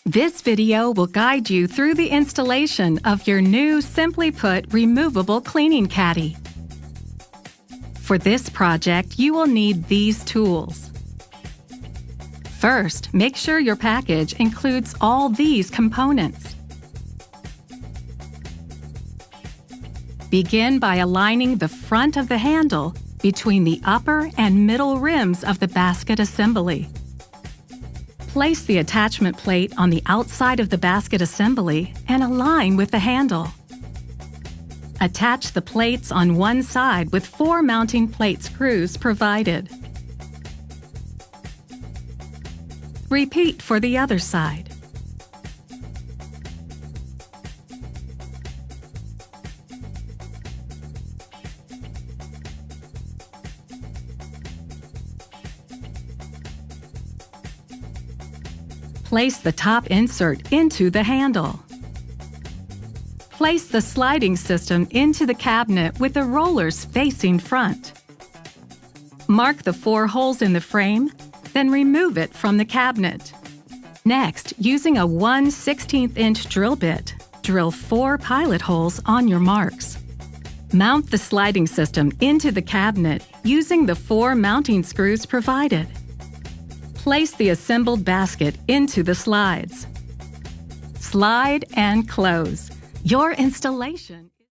This video will guide you through the installation of your new Simplyput removable cleaning caddy. For this project, you will need these tools. First, make sure your package includes all these components. Begin by aligning the front of the handle between the upper and middle rims of the basket assembly. Place the attachment plate on the outside of the basket assembly and align with the handle. Attach the plates on one side with 4 mounting plate screws provided. Repeat for the other side. Place the top insert into the handle. Place the sliding system into the cabinet with the rollers facing front. Mark the 4 holes in the frame, then remove it from the cabinet. Next, using a 1/16" drill bit, drill 4 pilot holes on your marks. Mount the sliding system into the cabinet using the 4 mounting screws provided. Place the assembled basket into the slides. Slide and close. Your installation